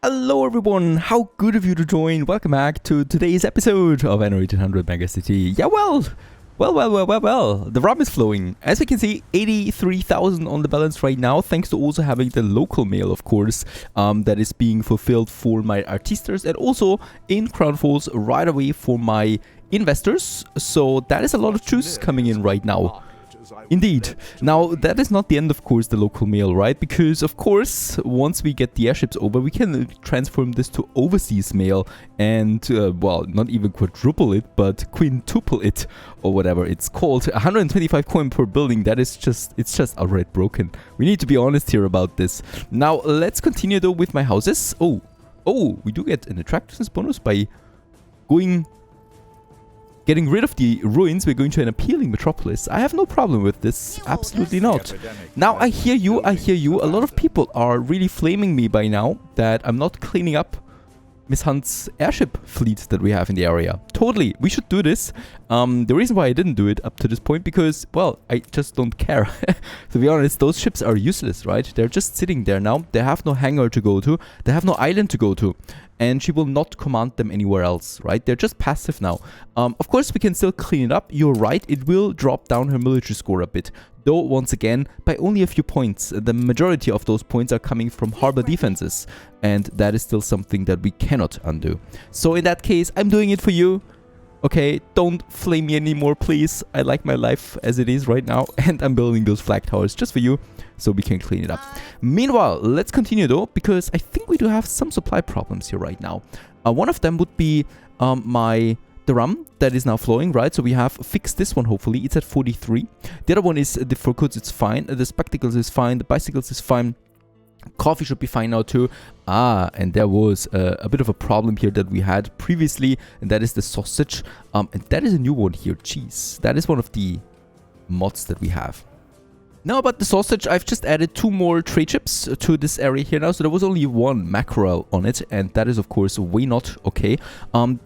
Hello everyone, how good of you to join. Welcome back to today's episode of Anno 1800 Megacity. Yeah, well, the rum is flowing. As we can see, 83,000 on the balance right now, thanks to also having the local mail, of course, that is being fulfilled for my artistas and also in Crown Falls right away for my investors. So that is a lot of juice coming in right now. Indeed. Now, that is not the end, of course, the local mail, right? Because, of course, once we get the airships over, we can transform this to overseas mail and, well, not even quadruple it, but quintuple it, or whatever it's called. 125 coin per building, it's just outright broken. We need to be honest here about this. Now, let's continue, though, with my houses. Oh, we do get an attractiveness bonus by getting rid of the ruins. We're going to an appealing metropolis. I have no problem with this. Absolutely not. Now, I hear you. A lot of people are really flaming me by now that I'm not cleaning up Miss Hunt's airship fleet that we have in the area. Totally. We should do this. The reason why I didn't do it up to this point, because, well, I just don't care. To be honest, those ships are useless, right? They're just sitting there now. They have no hangar to go to. They have no island to go to. And she will not command them anywhere else, right? They're just passive now. Of course, we can still clean it up. You're right, it will drop down her military score a bit. Though, once again, by only a few points. The majority of those points are coming from harbor defenses. And that is still something that we cannot undo. So in that case, I'm doing it for you. Okay, don't flame me anymore, please. I like my life as it is right now. And I'm building those flag towers just for you, so we can clean it up. Meanwhile, let's continue though, because I think we do have some supply problems here right now. One of them would be the rum that is now flowing, right? So we have fixed this one, hopefully. It's at 43. The other one is the fur coats, it's fine. The spectacles is fine. The bicycles is fine. Coffee should be fine now too. And there was a bit of a problem here that we had previously, and that is the sausage. And that is a new one here, cheese. That is one of the mods that we have. Now about the sausage, I've just added 2 more trade chips to this area here now. So there was only 1 mackerel on it, and that is of course way not okay.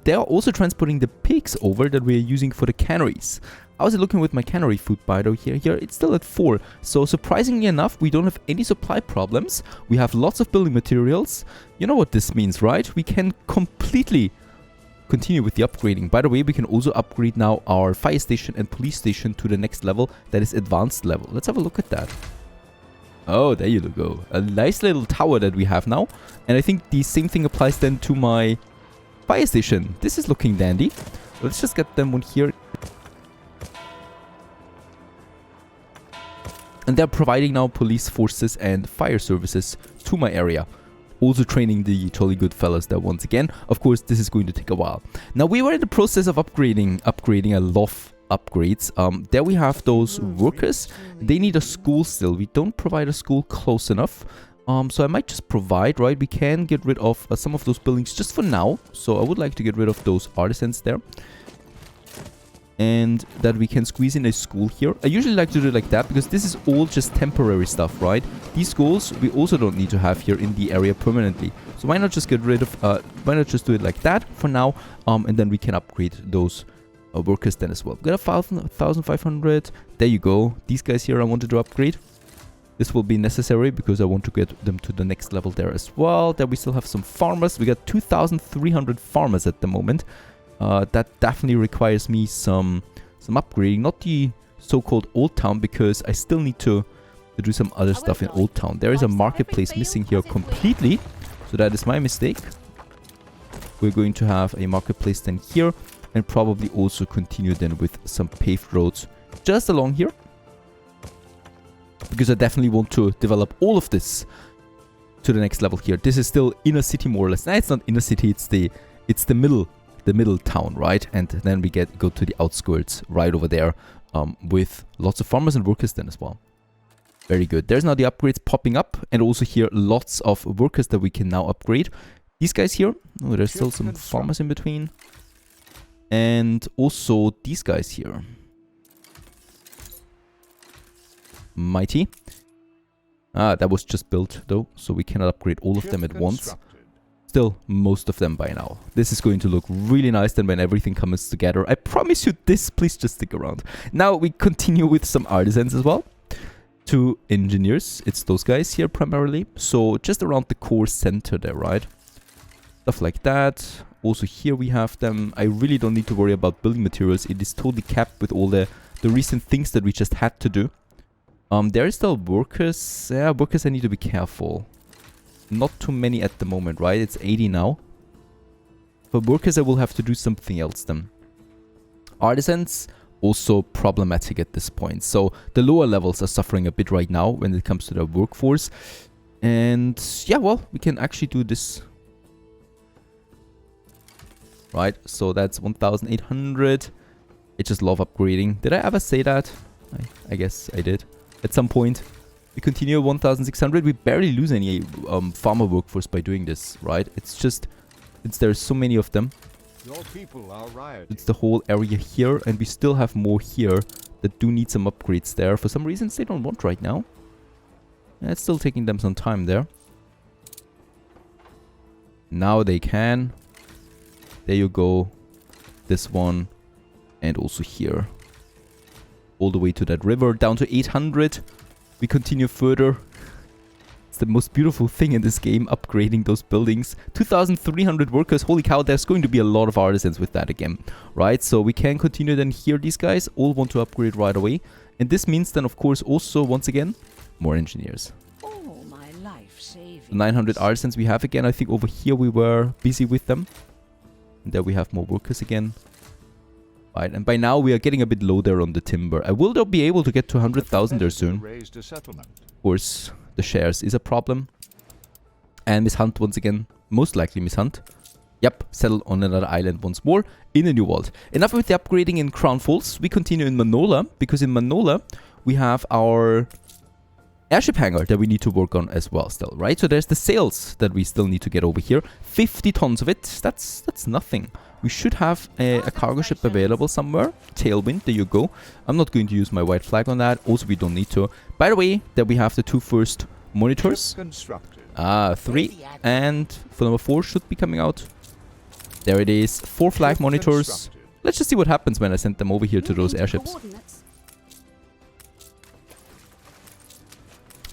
They are also transporting the pigs over that we're using for the canneries. How's it looking with my cannery food biodo here? Here, it's still at 4. So surprisingly enough, we don't have any supply problems. We have lots of building materials. You know what this means, right? We can completely continue with the upgrading. By the way, we can also upgrade now our fire station and police station to the next level. That is advanced level. Let's have a look at that. Oh, there you go. A nice little tower that we have now. And I think the same thing applies then to my fire station. This is looking dandy. Let's just get them one here. And they're providing now police forces and fire services to my area. Also training the jolly good fellas there once again. Of course, this is going to take a while. Now, we were in the process of upgrading a lot of upgrades. There we have those workers. They need a school still. We don't provide a school close enough. So I might just provide, right? We can get rid of some of those buildings just for now. So I would like to get rid of those artisans there. And that we can squeeze in a school here. I usually like to do it like that because this is all just temporary stuff, right? These schools we also don't need to have here in the area permanently. So why not just get rid of, why not just do it like that for now? And then we can upgrade those workers then as well. We got 1,500. There you go. These guys here I wanted to upgrade. This will be necessary because I want to get them to the next level there as well. Then we still have some farmers. We got 2,300 farmers at the moment. That definitely requires me some upgrading. Not the so-called Old Town, because I still need to do some other stuff in Old Town. There is a marketplace missing here completely. So that is my mistake. We're going to have a marketplace then here. And probably also continue then with some paved roads just along here. Because I definitely want to develop all of this to the next level here. This is still inner city more or less. Nah, it's not inner city, it's the middle town, right? And then we go to the outskirts right over there with lots of farmers and workers then as well. Very good. There's now the upgrades popping up, and also here lots of workers that we can now upgrade. These guys here, oh, there's still some farmers in between. And also these guys here. Mighty. That was just built though, so we cannot upgrade all of them at once. Still, most of them by now. This is going to look really nice then when everything comes together. I promise you this, please just stick around. Now we continue with some artisans as well. 2 engineers. It's those guys here primarily. So just around the core center there, right? Stuff like that. Also here we have them. I really don't need to worry about building materials. It is totally capped with all the recent things that we just had to do. There is still workers. Yeah, workers I need to be careful. Not too many at the moment, right? It's 80 now. For workers I will have to do something else then. Artisans, also problematic at this point. So the lower levels are suffering a bit right now when it comes to their workforce. And yeah, well, we can actually do this. Right, so that's 1,800. I just love upgrading. Did I ever say that? I guess I did. At some point. We continue 1,600. We barely lose any farmer workforce by doing this, right? It's just, there's so many of them. Your people are rioting. It's the whole area here, and we still have more here that do need some upgrades there. For some reasons they don't want right now. Yeah, it's still taking them some time there. Now they can. There you go. This one. And also here. All the way to that river. Down to 800. We continue further. It's the most beautiful thing in this game. Upgrading those buildings. 2,300 workers. Holy cow. There's going to be a lot of artisans with that again. Right. So we can continue then here. These guys all want to upgrade right away. And this means then of course also once again more engineers. 900 artisans we have again. I think over here we were busy with them. And there we have more workers again. Right, and by now we are getting a bit low there on the timber. I will though be able to get to 100,000 there soon. Of course, the shares is a problem. And Miss Hunt once again. Most likely Miss Hunt. Yep, settle on another island once more in a new world. Enough with the upgrading in Crown Falls. We continue in Manola, because in Manola we have our airship hangar that we need to work on as well still, right? So there's the sails that we still need to get over here. 50 tons of it. That's nothing. We should have a cargo ship available somewhere. Tailwind, there you go. I'm not going to use my white flag on that. Also, we don't need to. By the way, there we have the 2 first monitors. 3. And for number 4 should be coming out. There it is. 4 flag monitors. Let's just see what happens when I send them over here to those airships.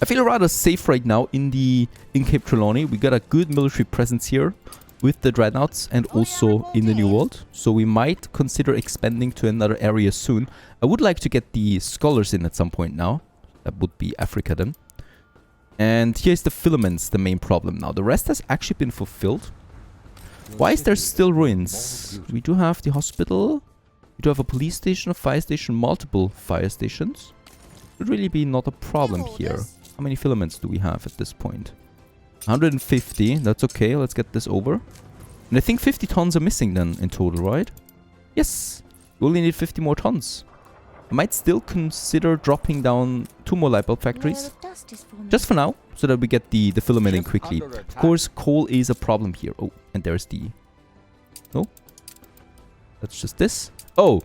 I feel rather safe right now in Cape Trelawney. We got a good military presence here with the dreadnoughts and also in the New World. So we might consider expanding to another area soon. I would like to get the scholars in at some point now. That would be Africa then. And here's the filaments, the main problem now. The rest has actually been fulfilled. Why is there still ruins? We do have the hospital. We do have a police station, a fire station, multiple fire stations. Should really be not a problem here. How many filaments do we have at this point? 150. That's okay. Let's get this over. And I think 50 tons are missing then in total, right? Yes. We only need 50 more tons. I might still consider dropping down 2 more light bulb factories. Just for now, so that we get the filament in quickly. Of course, coal is a problem here. Oh, and there's the... No? That's just this. Oh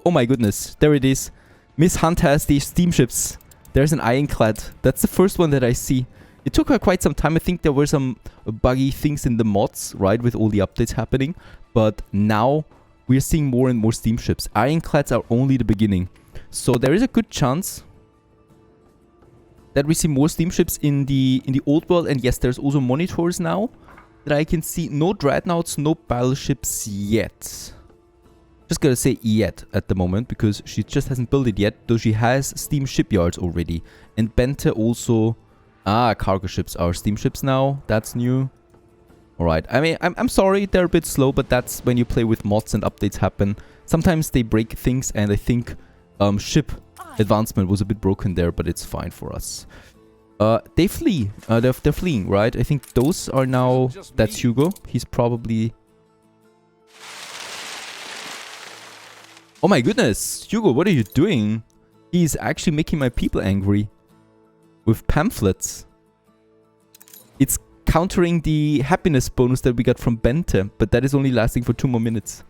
my goodness. There it is. Miss Hunt has these steamships. There's an ironclad. That's the first one that I see. It took her quite some time. I think there were some buggy things in the mods, right, with all the updates happening. But now we're seeing more and more steamships. Ironclads are only the beginning. So there is a good chance that we see more steamships in the old world. And yes, there's also monitors now that I can see. No dreadnoughts, no battleships yet. Just gotta say yet at the moment, because she just hasn't built it yet, though she has steam shipyards already. And Bente also... cargo ships are steamships now. That's new. Alright, I mean, I'm sorry, they're a bit slow, but that's when you play with mods and updates happen. Sometimes they break things, and I think ship advancement was a bit broken there, but it's fine for us. They flee. They're fleeing, right? I think those are now... That's Hugo. He's probably... Oh my goodness! Hugo, what are you doing? He's actually making my people angry. With pamphlets. It's countering the happiness bonus that we got from Bente, but that is only lasting for 2 more minutes.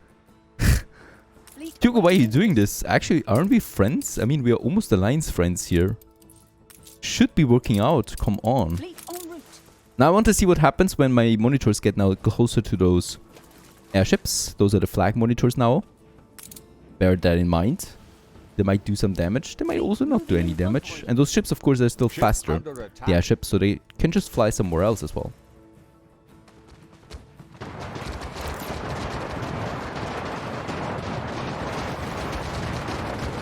Hugo, why are you doing this? Actually, aren't we friends? I mean, we are almost alliance friends here. Should be working out. Come on. Now I want to see what happens when my monitors get now closer to those airships. Those are the flag monitors now. Bear that in mind. They might do some damage. They might also not do any damage. And those ships, of course, are still faster. The airships, so they can just fly somewhere else as well.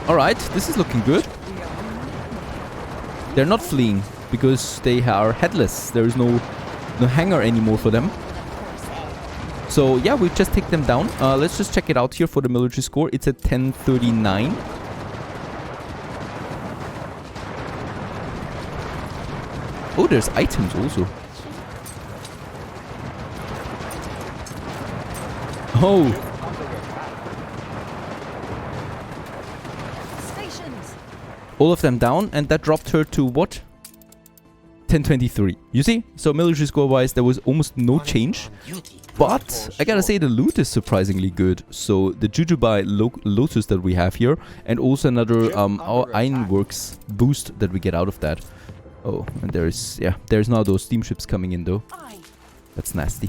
Alright, this is looking good. They're not fleeing because they are headless. There is no hangar anymore for them. So yeah, we just take them down. Let's just check it out here for the military score. It's at 1039. Oh, there's items also. Oh. All of them down, and that dropped her to what? 1023. You see? So military score wise, there was almost no change. But I gotta say, the loot is surprisingly good. So the Jujubai Lotus that we have here, and also another our Ironworks boost that we get out of that. Oh, and there's now those steamships coming in though. That's nasty.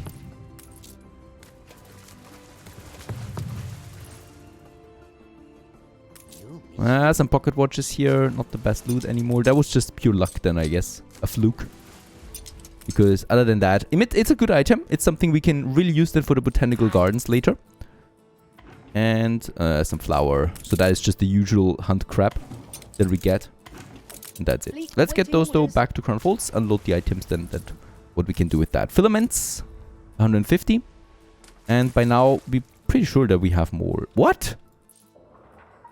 Some pocket watches here, not the best loot anymore. That was just pure luck then, I guess. A fluke. Because other than that, it's a good item. It's something we can really use that for the botanical gardens later. And some flour. So that is just the usual hunt crap that we get. And that's it. Let's get those though back to Crown Falls. Unload the items then, what we can do with that. Filaments, 150. And by now, we're pretty sure that we have more. What?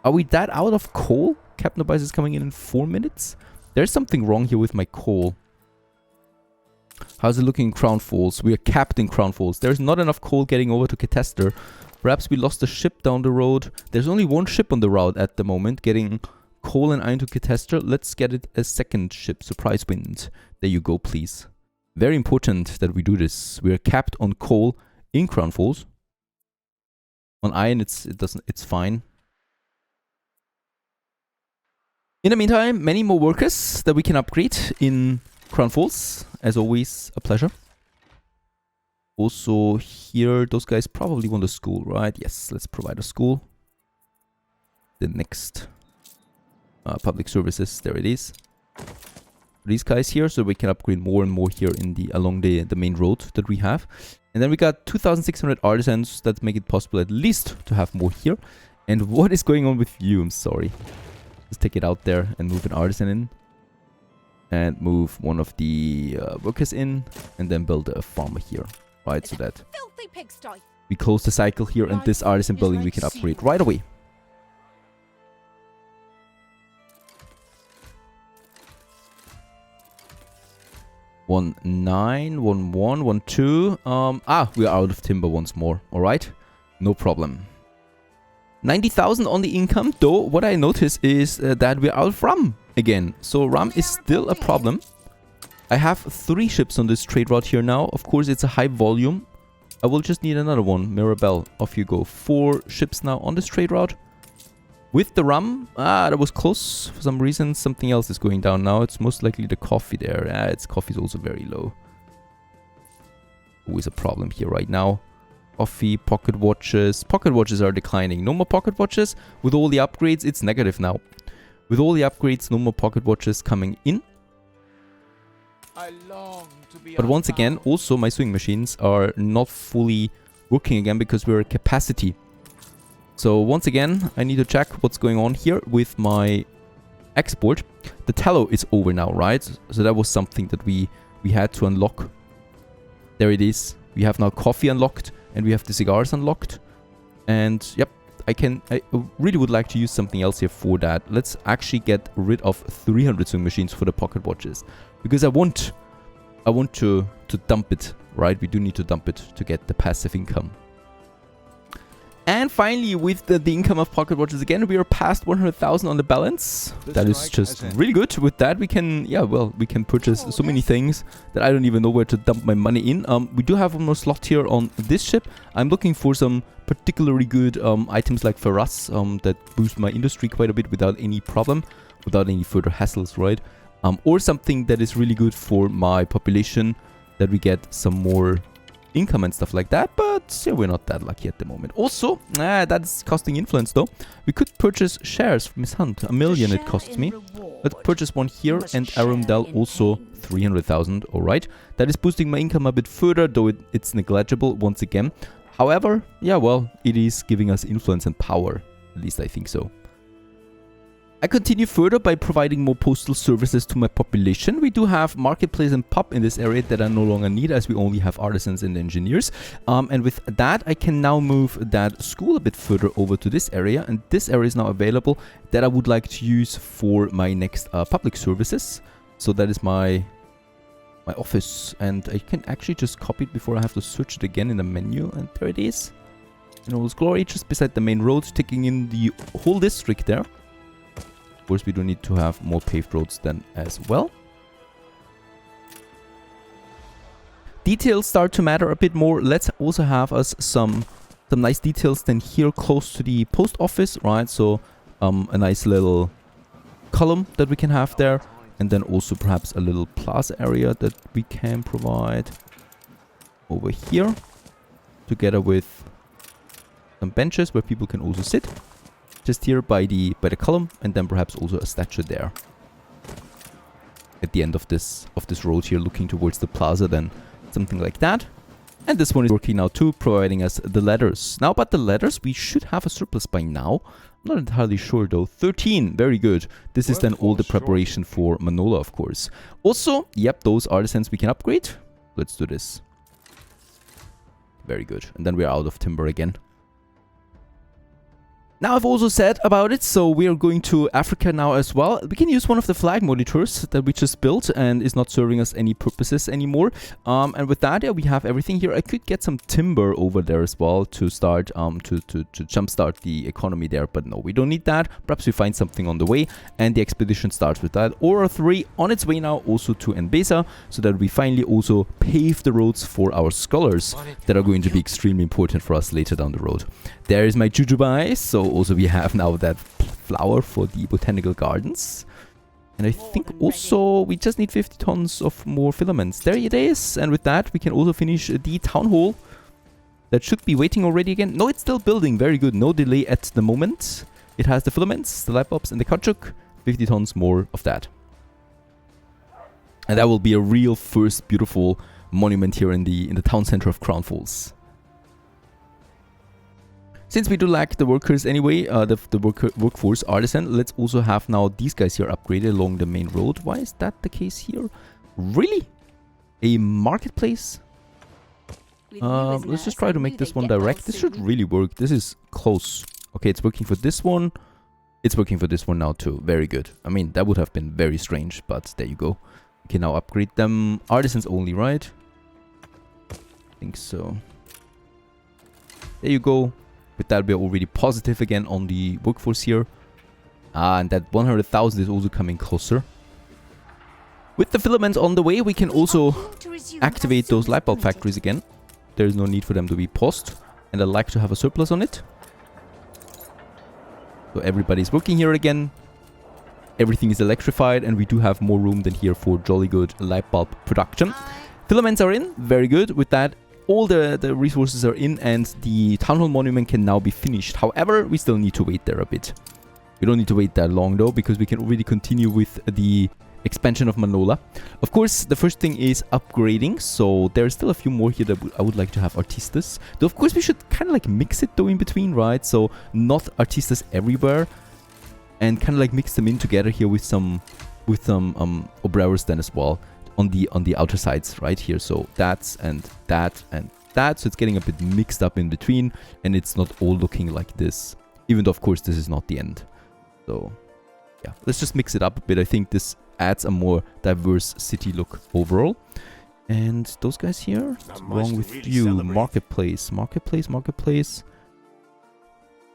Are we that out of coal? Captain Abyss is coming in 4 minutes. There's something wrong here with my coal. How's it looking in Crown Falls? We are capped in Crown Falls. There's not enough coal getting over to Catester. Perhaps we lost a ship down the road. There's only one ship on the route at the moment getting coal and iron to Catester. Let's get it a second ship. Surprise wind. There you go, please. Very important that we do this. We are capped on coal in Crown Falls. On iron, it's fine. In the meantime, many more workers that we can upgrade in Crown Falls. As always, a pleasure. Also here, those guys probably want a school, right? Yes, let's provide a school. The next public services, there it is. These guys here, so we can upgrade more and more here in along the main road that we have. And then we got 2,600 artisans that make it possible at least to have more here. And what is going on with you? I'm sorry. Let's take it out there and move an artisan in. And move one of the workers in. And then build a farmer here. Right, so that we close the cycle here. And this artisan building we can upgrade right away. One 9, 1 1, 1 2. We are out of timber once more. Alright, no problem. 90,000 on the income, though what I notice is that we're out of rum again. So rum is still a problem. I have 3 ships on this trade route here now. Of course, it's a high volume. I will just need another one. Mirabelle, off you go. 4 ships now on this trade route. With the rum, that was close. For some reason, something else is going down now. It's most likely the coffee there. Its coffee is also very low. Always a problem here right now. Coffee, pocket watches. Pocket watches are declining. No more pocket watches. With all the upgrades, it's negative now. With all the upgrades, no more pocket watches coming in. But once again, also my sewing machines are not fully working again because we're at capacity. So once again, I need to check what's going on here with my export. The tallow is over now, right? So that was something that we had to unlock. There it is. We have now coffee unlocked. And we have the cigars unlocked. And yep, I really would like to use something else here for that. Let's actually get rid of 300 sewing machines for the pocket watches. Because I want to dump it, right? We do need to dump it to get the passive income. And finally, with the income of pocket watches again, we are past 100,000 on the balance. That is just really good. With that, we can, we can purchase so many things that I don't even know where to dump my money in. We do have one more slot here on this ship. I'm looking for some particularly good items like ferrous that boost my industry quite a bit without any problem, without any further hassles, right? Or something that is really good for my population, that we get some more income and stuff like that, but yeah, we're not that lucky at the moment. Also, that's costing influence though. We could purchase shares from Miss Hunt. 1 million it costs me. Let's purchase one here, and Arundel also 300,000. Alright, that is boosting my income a bit further, though it's negligible once again. However, yeah, well, it is giving us influence and power. At least I think so. I continue further by providing more postal services to my population. We do have marketplace and pub in this area that I no longer need, as we only have artisans and engineers. And with that, I can now move that school a bit further over to this area. And this area is now available that I would like to use for my next public services. So that is my office. And I can actually just copy it before I have to search it again in the menu. And there it is. In all its glory, just beside the main road, taking in the whole district there. Of course, we do need to have more paved roads then as well. Details start to matter a bit more. Let's also have us some nice details then here close to the post office, right? So a nice little column that we can have there, and then also perhaps a little plaza area that we can provide over here, together with some benches where people can also sit. Just here by the column, and then perhaps also a statue there at the end of this road here, looking towards the plaza, then something like that. And this one is working now too, providing us the ladders. Now about the ladders, we should have a surplus by now. I'm not entirely sure though. 13, very good. This is then all the preparation for Manola, of course. Also, yep, those artisans we can upgrade. Let's do this. Very good. And then we're out of timber again. Now I've also said about it, so we are going to Africa now as well. We can use one of the flag monitors that we just built and is not serving us any purposes anymore. And with that, yeah, we have everything here. I could get some timber over there as well to start to jumpstart the economy there, but no, we don't need that. Perhaps we find something on the way, and the expedition starts with that. Aura 3 on its way now also to Mbesa, so that we finally also pave the roads for our scholars that are going to be extremely important for us later down the road. There is my Jujubai, so also we have now that flower for the botanical gardens. And I think also we just need 50 tons of more filaments. There it is. And with that, we can also finish the town hall. That should be waiting already again. No, it's still building. Very good. No delay at the moment. It has the filaments, the light bulbs, and the kachuk. 50 tons more of that. And that will be a real first beautiful monument here in the town center of Crown Falls. Since we do lack the workers anyway, the workforce artisan, let's also have now these guys here upgraded along the main road. Why is that the case here? Really? A marketplace? Let's just try to make this one direct. This should really work. This is close. Okay, it's working for this one. It's working for this one now too. Very good. I mean, that would have been very strange, but there you go. We can now upgrade them. Artisans only, right? I think so. There you go. With that, we're already positive again on the workforce here. And that 100,000 is also coming closer. With the filaments on the way, we can also activate those light bulb factories again. There is no need for them to be paused. And I'd like to have a surplus on it. So everybody's working here again. Everything is electrified, and we do have more room than here for jolly good light bulb production. Filaments are in. Very good. With that, all the resources are in, and the Town Hall Monument can now be finished. However, we still need to wait there a bit. We don't need to wait that long though, because we can already continue with the expansion of Manola. Of course, the first thing is upgrading, so there's still a few more here that I would like to have artistas. Though of course we should kind of like mix it though in between, right? So not artistas everywhere, and kind of like mix them in together here with some obreros then as well. On the outer sides right here, so that's and that and that, so it's getting a bit mixed up in between, and it's not all looking like this, even though of course this is not the end. So yeah, let's just mix it up a bit. I think this adds a more diverse city look overall. And those guys here, what's wrong with you? Marketplace.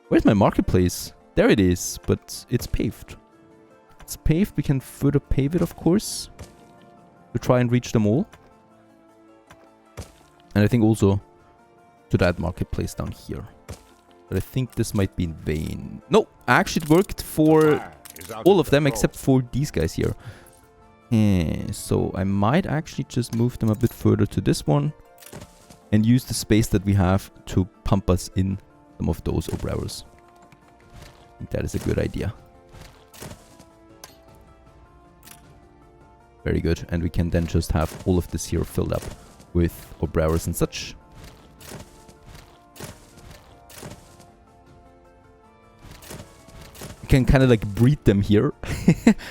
Where's my marketplace? There it is, but it's paved. It's paved. We can further pave it, of course, to try and reach them all. And I think also to that marketplace down here. But I think this might be in vain. No, actually it worked for all of them except for these guys here. So I might actually just move them a bit further to this one. and use the space that we have to pump us in some of those operators. I think that is a good idea. Very good. And we can then just have all of this here filled up with operators and such. We can kind of like breed them here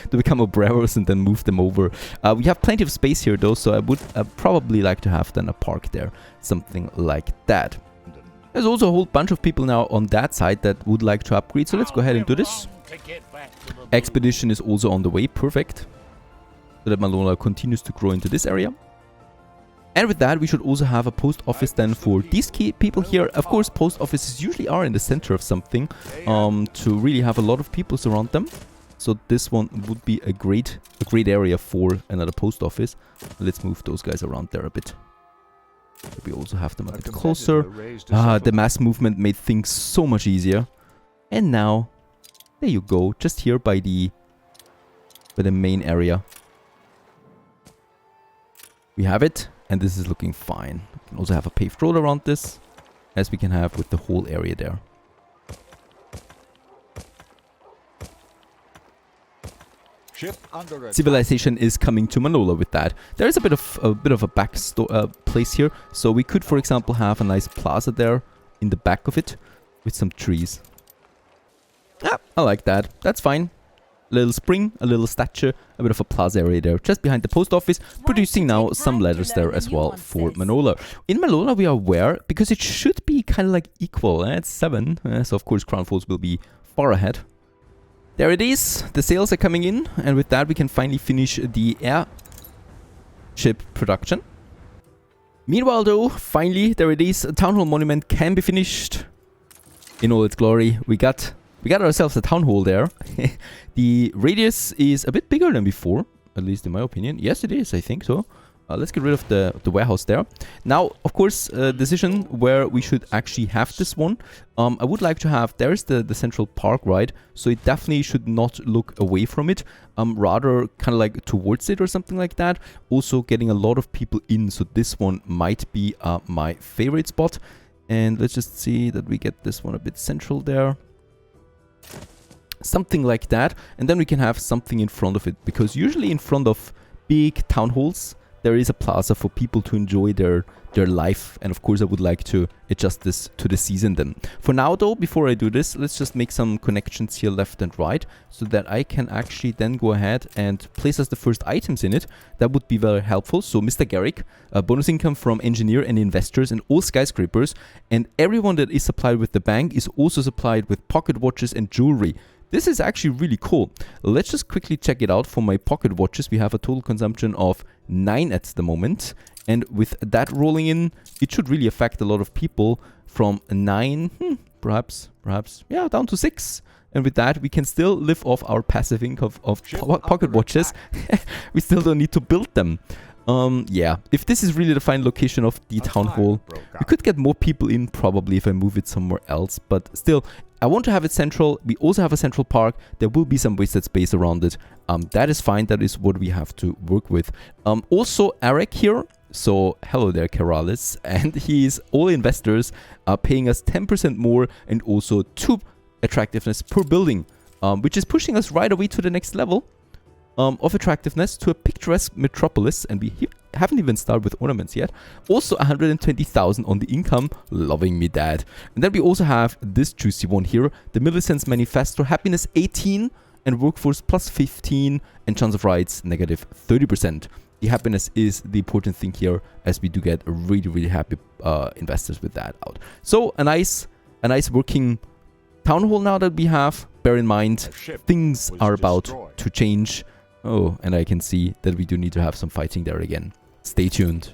to become operators and then move them over. We have plenty of space here though, so I would probably like to have then a park there. Something like that. There's also a whole bunch of people now on that side that would like to upgrade, so let's go ahead and do this. Expedition is also on the way, perfect. So that Manola continues to grow into this area. And with that, we should also have a post office then for these key people here. Of course, post offices usually are in the center of something to really have a lot of people surround them. So this one would be a great area for another post office. Let's move those guys around there a bit. We also have them a bit closer. The mass movement made things so much easier. And now, there you go, just here by the main area. We have it, and this is looking fine. We can also have a paved road around this, as we can have with the whole area there. Civilization is coming to Manola with that. There is a bit of a back place here, so we could, for example, have a nice plaza there in the back of it with some trees. Ah, I like that. That's fine. A little spring, a little statue, a bit of a plaza area there, just behind the post office, producing now some letters there as well for Manola. In Manola, we are aware, because it should be kind of like equal. It's 7, so of course Crown Force will be far ahead. There it is. The sales are coming in, and with that we can finally finish the airship production. Meanwhile though, finally, there it is. A Town Hall monument can be finished in all its glory. We got ourselves a Town Hall there. The radius is a bit bigger than before, at least in my opinion. Yes, it is, I think so. Let's get rid of the warehouse there. Now, of course, decision where we should actually have this one. I would like to have, there's the central park, right? So it definitely should not look away from it. Rather kind of like towards it or something like that. Also getting a lot of people in. So this one might be my favorite spot. And let's just see that we get this one a bit central there. Something like that. And then we can have something in front of it. Because usually in front of big town halls, there is a plaza for people to enjoy their life. And of course, I would like to adjust this to the season then. For now though, before I do this, let's just make some connections here left and right, so that I can actually then go ahead and place us the first items in it. That would be very helpful. So Mr. Garrick, bonus income from engineer and investors and all skyscrapers. And everyone that is supplied with the bank is also supplied with pocket watches and jewelry. This is actually really cool. Let's just quickly check it out. For my pocket watches, we have a total consumption of 9 at the moment. And with that rolling in, it should really affect a lot of people from 9, perhaps, yeah, down to 6. And with that, we can still live off our passive income of pocket watches. We still don't need to build them. Yeah, if this is really the final location of the town hall, we could get more people in probably if I move it somewhere else. But still, I want to have it central. We also have a central park. There will be some wasted space around it. That is fine. That is what we have to work with. Also, Eric here. So, hello there, Keralis. And he's all investors are paying us 10% more and also 2 attractiveness per building, which is pushing us right away to the next level of attractiveness to a picturesque metropolis. And we haven't even started with ornaments yet. Also 120,000 on the income. Loving me that. And then we also have this juicy one here. The Millicent's Manifesto. Happiness 18 and workforce plus 15 and chance of rights negative 30%. The happiness is the important thing here, as we do get really, really happy investors with that out. So a nice working town hall now that we have. Bear in mind, things are about to change. Oh, and I can see that we do need to have some fighting there again. Stay tuned.